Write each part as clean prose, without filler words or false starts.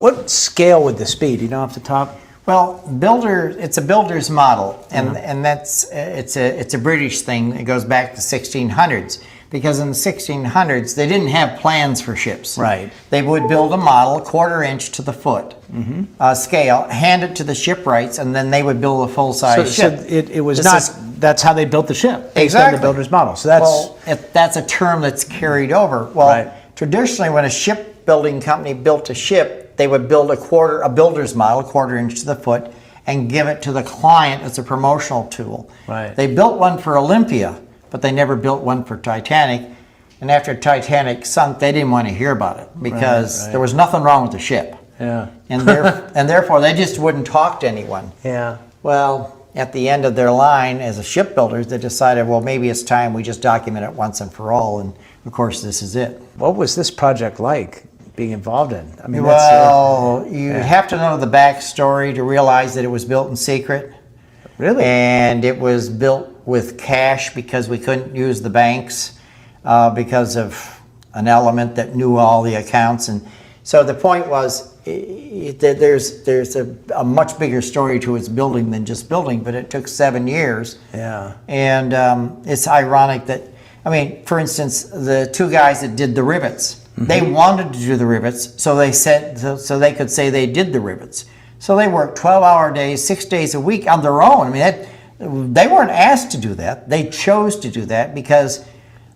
What scale would this be? Do you know off the top? Well, it's a builder's model, and it's a British thing. It goes back to 1600s, because in the 1600s they didn't have plans for ships. Right. They would build a model, 1/4 inch to the foot scale, hand it to the shipwrights, and then they would build a full-size ship. So it was that's how they built the ship. Based Exactly. on the builder's model. So that's a term that's carried over. Well, traditionally, when a shipbuilding company built a ship, they would build a builder's model, 1/4 inch to the foot, and give it to the client as a promotional tool. Right. They built one for Olympia, but they never built one for Titanic. And after Titanic sunk, they didn't want to hear about it because there was nothing wrong with the ship. Yeah. And therefore, they just wouldn't talk to anyone. Yeah. Well, at the end of their line as a shipbuilders, they decided, well, maybe it's time we just document it once and for all. And of course, this is it. What was this project like being involved in? I mean, you have to know the backstory to realize that it was built in secret. Really? And it was built with cash because we couldn't use the banks because of an element that knew all the accounts. And so the point was that there's a much bigger story to its building than just building, but it took 7 years. Yeah. And it's ironic that, I mean, for instance, the 2 guys that did the rivets, they wanted to do the rivets, so they said so they could say they did the rivets. So they worked 12-hour days, 6 days a week on their own. I mean, they weren't asked to do that. They chose to do that because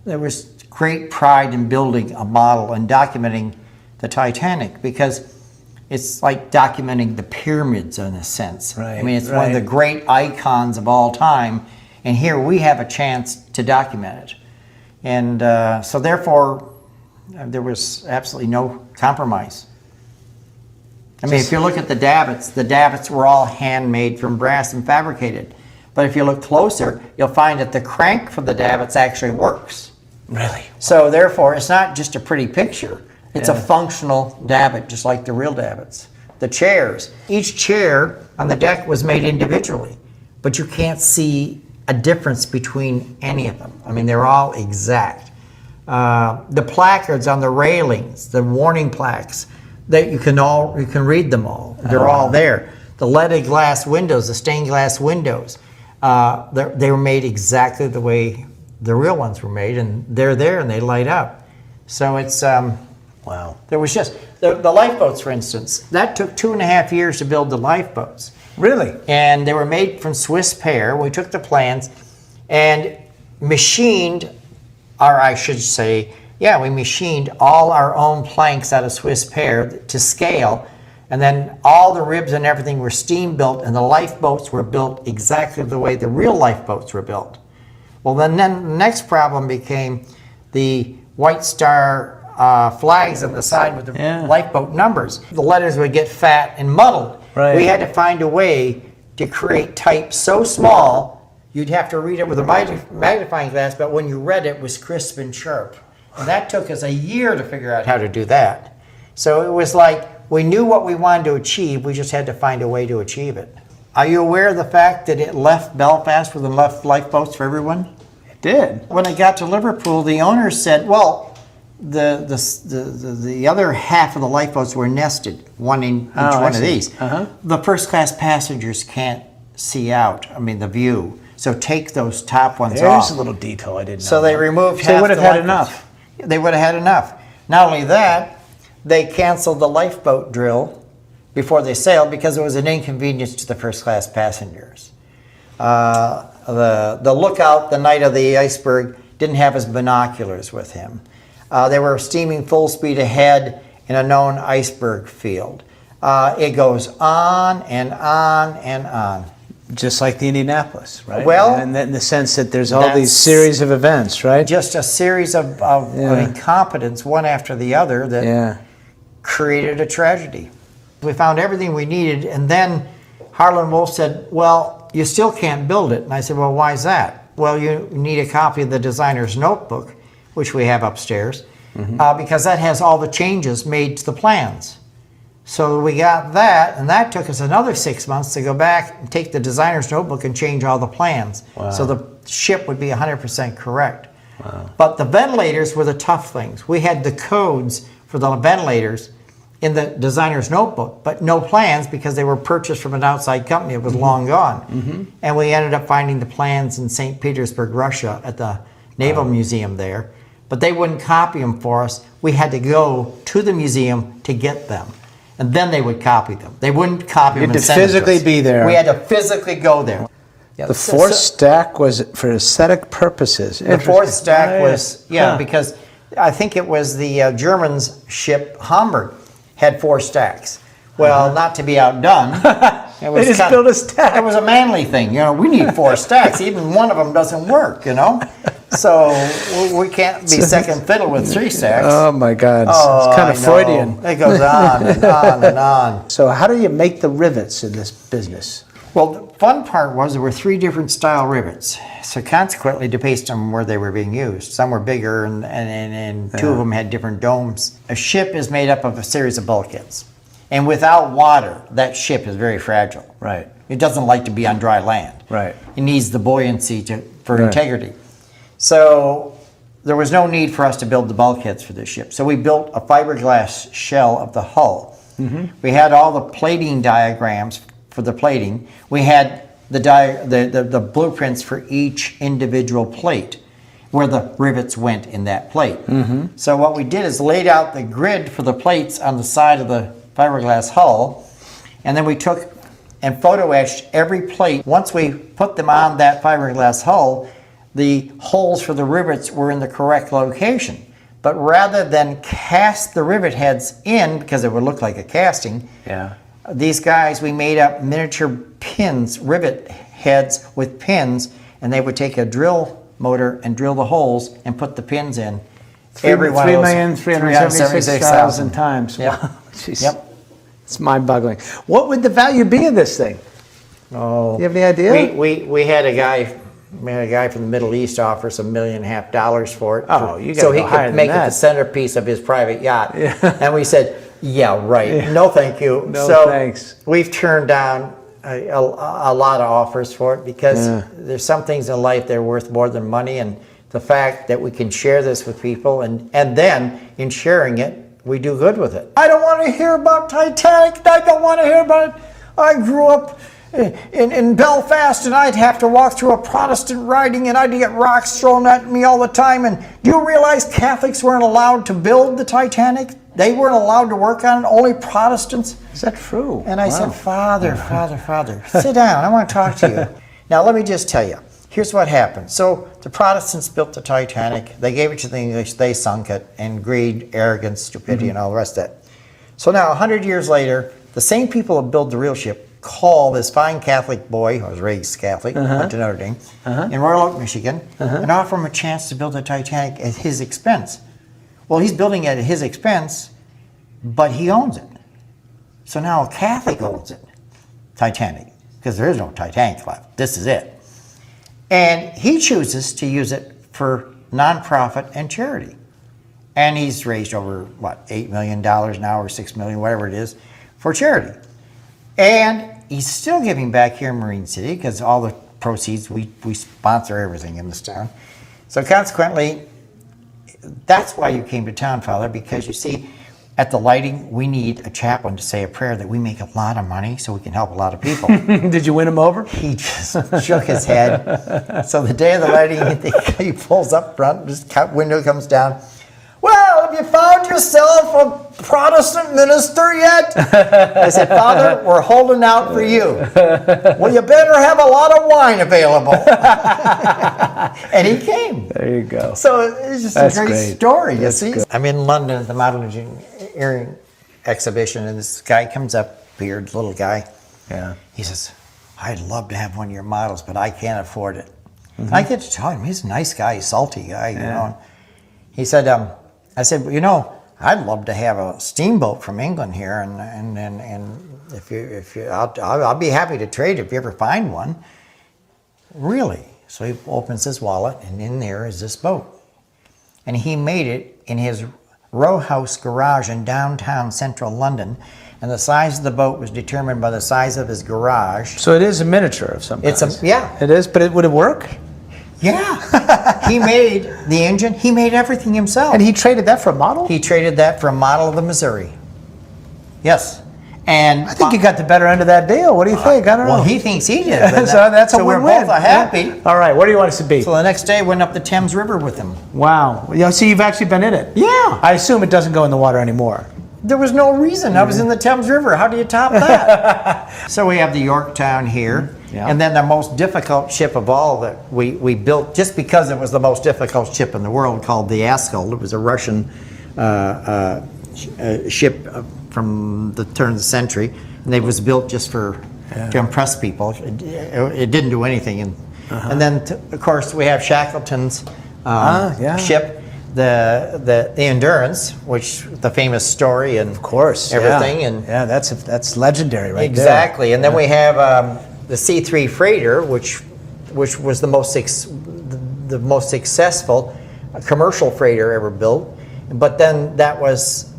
there was great pride in building a model and documenting the Titanic, because it's like documenting the pyramids in a sense. Right, I mean, it's one of the great icons of all time, and here we have a chance to document it. And so therefore, there was absolutely no compromise. I mean, if you look at the davits were all handmade from brass and fabricated. But if you look closer, you'll find that the crank for the davits actually works. Really? So therefore, it's not just a pretty picture. It's a functional davit, just like the real davits. The chairs. Each chair on the deck was made individually, but you can't see a difference between any of them. I mean, they're all exact. The placards on the railings, the warning plaques, that you can read them all. They're all there. The leaded glass windows, the stained glass windows, they were made exactly the way the real ones were made, and they're there and they light up. So it's wow. There was just the lifeboats, for instance. That took 2.5 years to build the lifeboats. Really? And they were made from Swiss pear. We took the plans and machined, or I should say, we machined all our own planks out of Swiss pear to scale, and then all the ribs and everything were steam built, and the lifeboats were built exactly the way the real lifeboats were built. Well, then the next problem became the White Star flags on the side with the lifeboat numbers. The letters would get fat and muddled. Right. We had to find a way to create type so small you'd have to read it with a magnifying glass, but when you read it, it was crisp and sharp. And that took us a year to figure out how to do that. So it was like we knew what we wanted to achieve, we just had to find a way to achieve it. Are you aware of the fact that it left Belfast with enough lifeboats for everyone? It did. When it got to Liverpool, the owners said, well, the other half of the lifeboats were nested, one in each one of these. The first class passengers can't see out, the view. So take those top ones off. There's a little detail I didn't know. So they removed half. They would have the had lifeboats. enough. They would have had enough. Not only that, they canceled the lifeboat drill before they sailed because it was an inconvenience to the first class passengers. The lookout the night of the iceberg didn't have his binoculars with him. They were steaming full speed ahead in a known iceberg field. It goes on and on and on. Just like the Indianapolis, right? Well, and in the sense that there's all these series of events, right? Just a series of incompetence, one after the other, that created a tragedy. We found everything we needed, and then Harlan Wolff said, well, you still can't build it. And I said, well, why is that? Well, you need a copy of the designer's notebook, which we have upstairs, because that has all the changes made to the plans. So we got that, and that took us another 6 months to go back and take the designer's notebook and change all the plans. Wow. So the ship would be 100% correct. Wow. But the ventilators were the tough things. We had the codes for the ventilators in the designer's notebook, but no plans because they were purchased from an outside company. It was long gone. And we ended up finding the plans in St. Petersburg, Russia at the Naval Museum there. But they wouldn't copy them for us. We had to go to the museum to get them. And then they would copy them. They wouldn't copy them You had and to send them to physically us. be there. We had to physically go there. Yeah, The fourth stack was for aesthetic purposes. the fourth stack Oh, was, because I think it was the Germans' ship Hamburg had 4 stacks. Well, not to be outdone, it was They just kinda- built a stack. It was a manly thing, we need 4 stacks. Even one of them doesn't work, So we can't be second fiddle with 3 stacks. Oh my God, Oh, it's kind I of know. Freudian. It goes on and on and on. So how do you make the rivets in this business? Well, the fun part was there were 3 different style rivets. So consequently, based on where they were being used, some were bigger and 2 of them had different domes. A ship is made up of a series of bulkheads. And without water, that ship is very fragile. Right. It doesn't like to be on dry land. Right. It needs the buoyancy for Right. integrity. So there was no need for us to build the bulkheads for this ship. So we built a fiberglass shell of the hull. We had all the plating diagrams for the plating. We had the blueprints for each individual plate where the rivets went in that plate. So what we did is laid out the grid for the plates on the side of the fiberglass hull, and then we took and photo etched every plate. Once we put them on that fiberglass hull, the holes for the rivets were in the correct location. But rather than cast the rivet heads in, because it would look like a casting, these guys, we made up miniature pins, rivet heads with pins, and they would take a drill motor and drill the holes and put the pins in. Every one of those, 3,376,000 times. Yep. Wow. Jeez. Yep. It's mind-boggling. What would the value be of this thing? Oh, Do you have any idea? we had a guy from the Middle East offer us $1.5 million for it. Oh, you gotta so he go higher could than make it that. the centerpiece of his private yacht. And we said, yeah, right. No, thank you. No, so thanks. We've turned down a lot of offers for it because there's some things in life that are worth more than money, and the fact that we can share this with people, and then in sharing it, we do good with it. I don't want to hear about Titanic. I don't want to hear about it. I grew up in Belfast, and I'd have to walk through a Protestant riding, and I'd get rocks thrown at me all the time. And do you realize Catholics weren't allowed to build the Titanic? They weren't allowed to work on it. Only Protestants. Is that true? And I said, Father, sit down. I want to talk to you. Now, let me just tell you. Here's what happened. So the Protestants built the Titanic. They gave it to the English. They sunk it. And greed, arrogance, stupidity, and all the rest of that. So now, 100 years later, the same people that built the real ship call this fine Catholic boy, who was raised Catholic, went to Notre Dame, in Royal Oak, Michigan, and offer him a chance to build the Titanic at his expense. Well, he's building it at his expense, but he owns it. So now a Catholic owns it, Titanic, because there is no Titanic left. This is it. And he chooses to use it for nonprofit and charity. And he's raised over, $8 million now, or $6 million, whatever it is, for charity. And he's still giving back here in Marine City, because all the proceeds, we sponsor everything in this town. So consequently, that's why you came to town, Father, because you see, at the lighting, we need a chaplain to say a prayer that we make a lot of money so we can help a lot of people. Did you win him over? He just shook his head. So the day of the lighting, he pulls up front, his window comes down. Well, have you found yourself a Protestant minister yet? I said, Father, we're holding out for you. Well, you better have a lot of wine available. And he came. There you go. So it's just That's a great great. story, you That's see. good. I'm in London at the Model Engineering Exhibition, and this guy comes up, beard, little guy. Yeah. He says, I'd love to have one of your models, but I can't afford it. I get to tell him, he's a nice guy, salty guy, you know. He said, I said, I'd love to have a steamboat from England here, and if you, I'll be happy to trade if you ever find one. Really? So he opens his wallet, and in there is this boat. And he made it in his row house garage in downtown central London, and the size of the boat was determined by the size of his garage. So it is a miniature of some kind. Yeah. It is, but would it work? Yeah. He made the engine. He made everything himself. And he traded that for a model? He traded that for a model of the Missouri. Yes. And I think you got the better end of that deal. What do you think? I don't know. well, he thinks he did. But so that's a so we're win-win. both happy. Yeah. All right, where do you want us to be? So the next day, went up the Thames River with him. Wow. You know, see, you've actually been in it. Yeah. I assume it doesn't go in the water anymore. There was no reason. I was in the Thames River. How do you top that? So we have the Yorktown here. Yeah. And then the most difficult ship of all that we built, just because it was the most difficult ship in the world, called the Askell. It was a Russian ship from the turn of the century. And it was built just to impress people. It didn't do anything. And then, of course, we have Shackleton's ship, the Endurance, which the famous story and Of course. everything. Yeah, And that's legendary right exactly. there. And then we have the C3 freighter, which was the most successful commercial freighter ever built. But then that was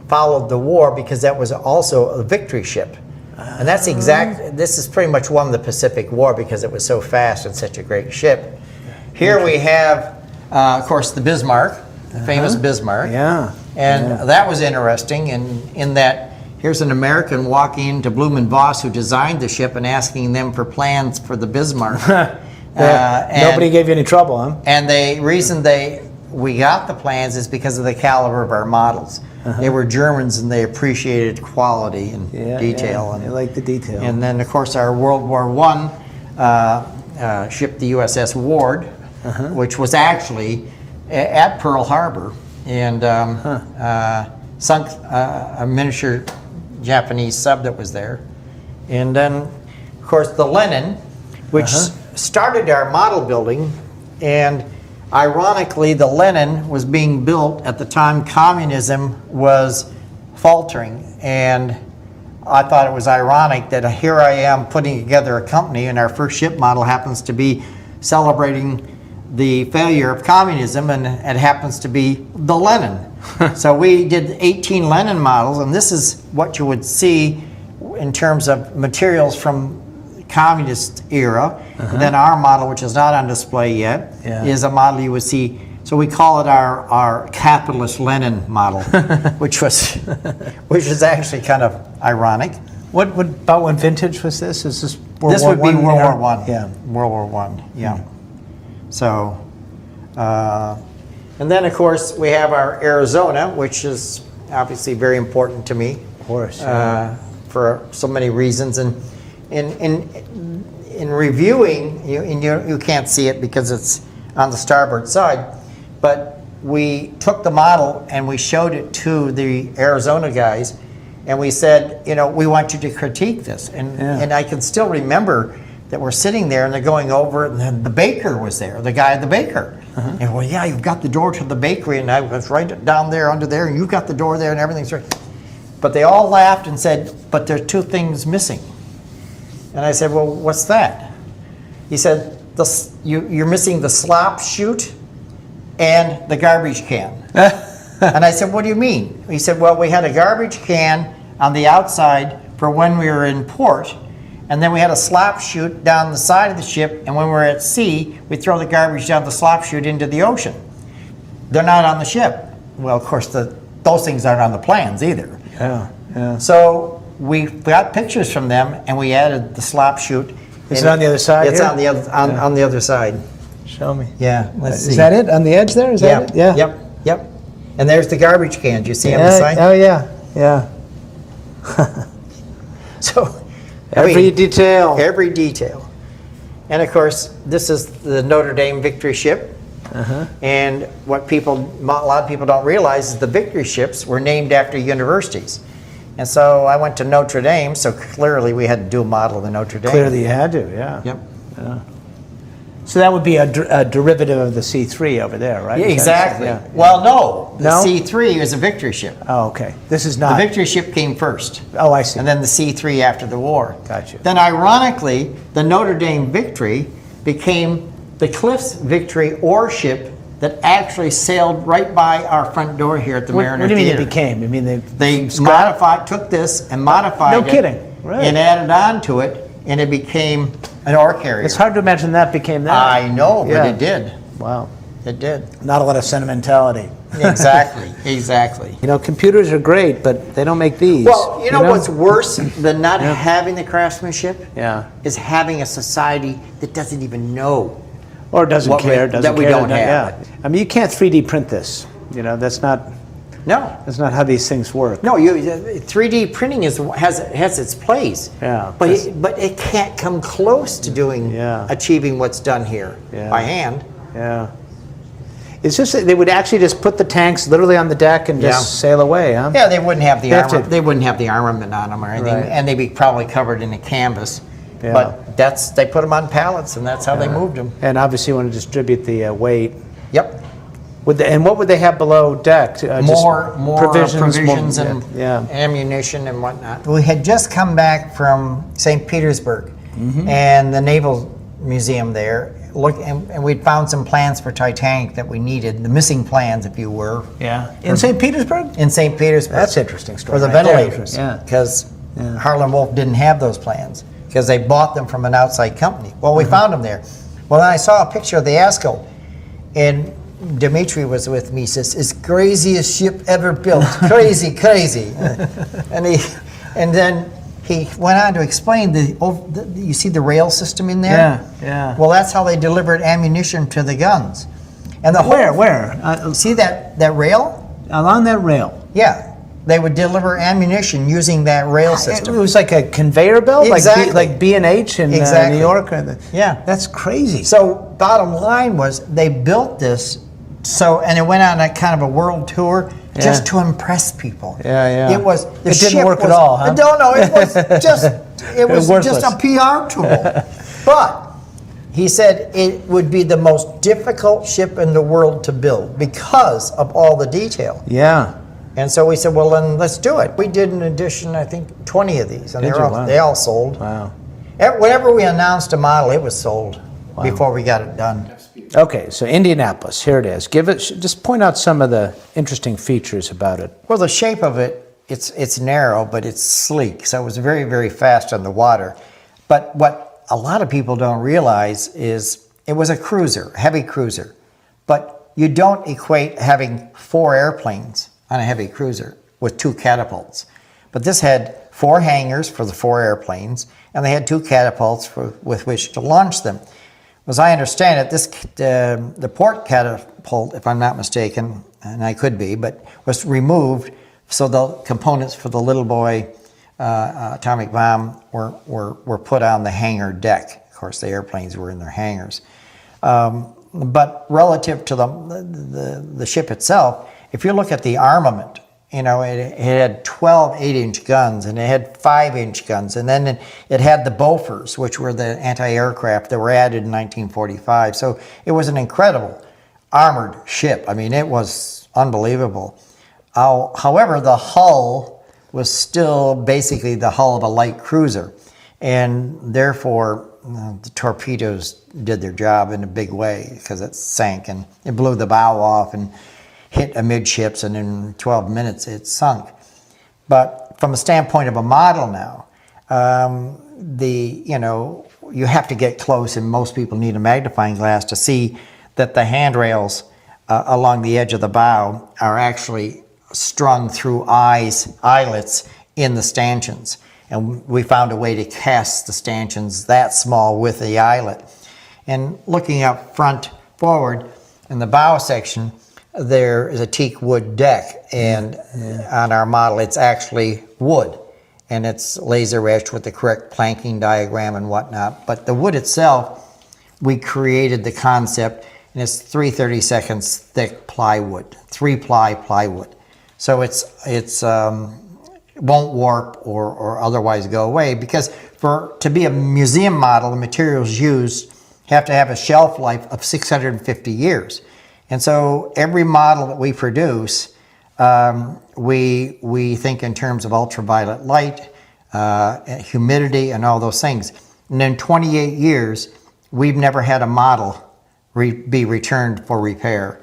followed the war, because that was also a victory ship. And that's this is pretty much won the Pacific War because it was so fast and such a great ship. Here we have, of course, the Bismarck, the famous Bismarck. Yeah. And that was interesting in that here's an American walking into Bloom and Voss, who designed the ship, and asking them for plans for the Bismarck. Nobody gave you any trouble, huh? And the reason we got the plans is because of the caliber of our models. They were Germans, and they appreciated quality and detail. Yeah. They like the detail. And then, of course, our World War I ship, the USS Ward, which was actually at Pearl Harbor, and sunk a miniature Japanese sub that was there. And then, of course, the Lenin, which started our model building. And ironically, the Lenin was being built at the time communism was faltering. And I thought it was ironic that here I am putting together a company, and our first ship model happens to be celebrating the failure of communism, and it happens to be the Lenin. So we did 18 Lenin models, and this is what you would see in terms of materials from communist era. And then our model, which is not on display yet, is a model you would see. So we call it our capitalist Lenin model, which is actually kind of ironic. What about what vintage was this? Is this World This War would be I? World War One. Yeah. World War One. Yeah. So, and then of course we have our Arizona, which is obviously very important to me. Of course. For so many reasons, and in reviewing, you can't see it because it's on the starboard side, but we took the model and we showed it to the Arizona guys, and we said, we want you to critique this. And I can still remember that we're sitting there and they're going over it, and then the baker was there, the guy at the baker. And well, yeah, you've got the door to the bakery, and I was right down there under there, and you've got the door there, and everything's right. But they all laughed and said, but there's two things missing. And I said, well, what's that? He said, you're missing the slop chute and the garbage can. And I said, what do you mean? He said, well, we had a garbage can on the outside for when we were in port, and then we had a slop chute down the side of the ship, and when we're at sea, we throw the garbage down the slop chute into the ocean. They're not on the ship. Well, of course, those things aren't on the plans either. Yeah. So we got pictures from them, and we added the slop chute. Is it on the other side? It's here? on the other on the other side. Show me. Yeah, let's see. Is that it on the edge there? Is that it? Yeah. Yep. And there's the garbage can. Do you see on the side? Oh yeah. So Every detail. Every detail. And of course, this is the Notre Dame Victory ship. And what a lot of people don't realize is the Victory ships were named after universities. And so I went to Notre Dame, so clearly we had to do a model of the Notre Dame. Clearly you had to, yeah. Yep. Yeah. So that would be a derivative of the C3 over there, right? Yeah, exactly. Yeah. Well, no. The No? C3 is a Victory ship. Oh, okay. This is The not. Victory ship came first. Oh, I see. And then the C3 after the war. Gotcha. Then ironically, the Notre Dame Victory became the Cliffs Victory ore ship that actually sailed right by our front door here at the Mariner What do you mean Theater. it became? You mean They took this and modified No it. kidding. Right. And added on to it, and it became an ore carrier. It's hard to imagine that became that. I know, but Yeah. it did. Wow. It did. Not a lot of sentimentality. Exactly. You know, computers are great, but they don't make these. Well, you know what's worse than not having the craftsmanship? Yeah. Is having a society that doesn't even know. Or doesn't What we- care. Doesn't that we care, don't have. Yeah. I mean, you can't 3D print this. You know, that's not No. how these things work. No, 3D printing has its place. Yeah. But it can't come close to achieving what's done here by hand. Yeah. It's just that they would actually just put the tanks literally on the deck and just sail away, huh? Yeah, they wouldn't have the They have armor. to- They wouldn't have the armament on them or anything, Right. and they'd be probably covered in a canvas. Yeah. But they put them on pallets, and that's how they moved them. And obviously you want to distribute the weight. Yep. And what would they have below deck? Just More provisions more- and yeah. ammunition and whatnot. We had just come back from St. Petersburg and the Naval Museum there. And we'd found some plans for Titanic that we needed, the missing plans, if you were, Yeah. In St. Petersburg? in St. Petersburg. That's an interesting story. For the right there. ventilators. Yeah. Because Harlan Wolff didn't have those plans because they bought them from an outside company. Well, we found them there. Well, then I saw a picture of the ASCO, and Dimitri was with me. He says, "It's craziest ship ever built. Crazy, crazy." And then he went on to explain you see the rail system in there? Yeah. Well, that's how they delivered ammunition to the guns. And the whole, Where? see that rail? Along that rail. Yeah. They would deliver ammunition using that rail It system. was like a conveyor belt, Exactly. like B&H in Exactly. New York. Yeah. That's crazy. So bottom line was they built this and it went on a kind of a world tour just to impress people. Yeah. It was It didn't work at all, huh? No, it was just Worthless. a PR tool. But he said it would be the most difficult ship in the world to build because of all the detail. Yeah. And so we said, well, then let's do it. We did an edition, I think, 20 of these, and Did you? Wow. they all sold. Wow. Whenever we announced a model, it was sold before we got it done. Okay, so Indianapolis, here it is. Just point out some of the interesting features about it. Well, the shape of it, it's narrow, but it's sleek, so it was very, very fast on the water. But what a lot of people don't realize is it was a cruiser, heavy cruiser. But you don't equate having 4 airplanes on a heavy cruiser with 2 catapults. But this had 4 hangars for the 4 airplanes, and they had 2 catapults with which to launch them. As I understand it, the port catapult, if I'm not mistaken, and I could be, but was removed so the components for the little boy atomic bomb were put on the hangar deck. Of course, the airplanes were in their hangars. But relative to the ship itself, if you look at the armament, it had 12 8-inch guns, and it had 5-inch guns, and then it had the Bofors, which were the anti-aircraft that were added in 1945. So it was an incredible armored ship. I mean, it was unbelievable. However, the hull was still basically the hull of a light cruiser, and therefore the torpedoes did their job in a big way because it sank and it blew the bow off and hit amidships, and in 12 minutes it sunk. But from a standpoint of a model now, you have to get close, and most people need a magnifying glass to see that the handrails along the edge of the bow are actually strung through eyelets in the stanchions. And we found a way to cast the stanchions that small with the eyelet. And looking up front forward in the bow section, there is a teak wood deck, and on our model it's actually wood, and it's laser etched with the correct planking diagram and whatnot. But the wood itself, we created the concept, and it's 3/32 thick plywood, 3-ply plywood. So it won't warp or otherwise go away, because to be a museum model, the materials used have to have a shelf life of 650 years. And so every model that we produce, we think in terms of ultraviolet light, humidity, and all those things. And in 28 years, we've never had a model be returned for repair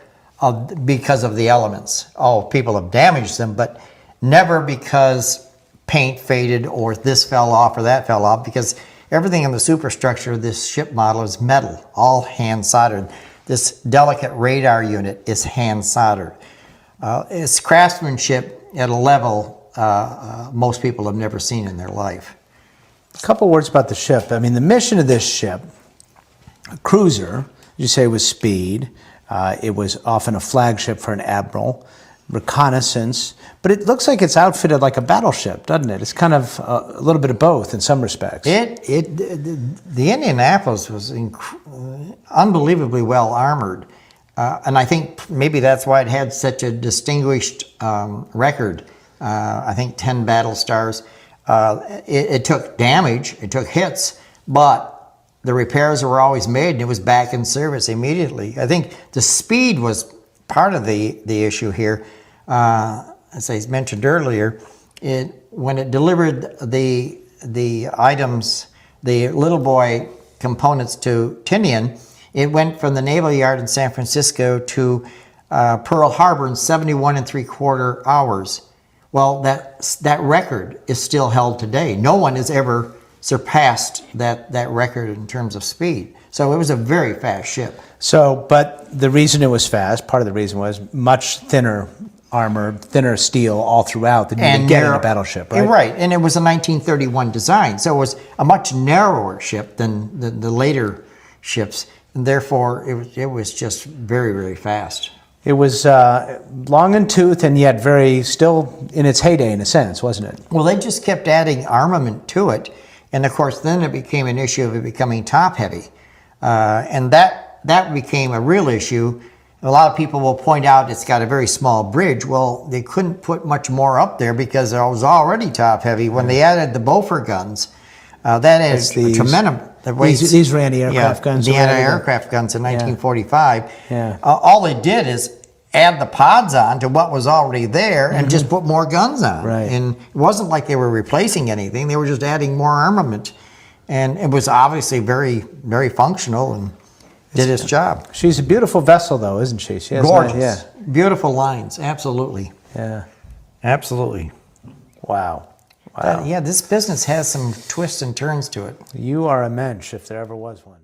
because of the elements. Oh, people have damaged them, but never because paint faded or this fell off or that fell off, because everything in the superstructure of this ship model is metal, all hand soldered. this delicate radar unit is hand soldered. It's craftsmanship at a level most people have never seen in their life. A couple words about the ship. I mean, the mission of this ship, a cruiser, you say, was speed. It was often a flagship for an admiral, reconnaissance, but it looks like it's outfitted like a battleship, doesn't it? It's kind of a little bit of both in some respects. The Indianapolis was unbelievably well armored, and I think maybe that's why it had such a distinguished record. I think 10 battle stars. It took damage, it took hits, but the repairs were always made and it was back in service immediately. I think the speed was part of the issue here. As I mentioned earlier, when it delivered the items, the little boy components to Tinian, it went from the Naval Yard in San Francisco to Pearl Harbor in 71.75 hours. Well, that record is still held today. No one has ever surpassed that record in terms of speed. So it was a very fast ship. So, but the reason it was fast, part of the reason was much thinner armor, thinner steel all throughout than you would get in a battleship, right? Right, and it was a 1931 design, so it was a much narrower ship than the later ships, and therefore it was just very, very fast. It was long in tooth and yet very still in its heyday in a sense, wasn't it? Well, they just kept adding armament to it, and of course then it became an issue of it becoming top heavy, and that became a real issue. A lot of people will point out it's got a very small bridge. Well, they couldn't put much more up there because it was already top heavy. When they added the Beaufort guns, that added a tremendous. These were anti-aircraft guns. The anti-aircraft guns in 1945. Yeah. All they did is add the pods on to what was already there and just put more guns on. Right. And it wasn't like they were replacing anything. They were just adding more armament. And it was obviously very, very functional and did its job. She's a beautiful vessel, though, isn't she? She has gorgeous. Beautiful lines. Absolutely. Yeah. Absolutely. Wow. Yeah, this business has some twists and turns to it. You are a mensch, if there ever was one.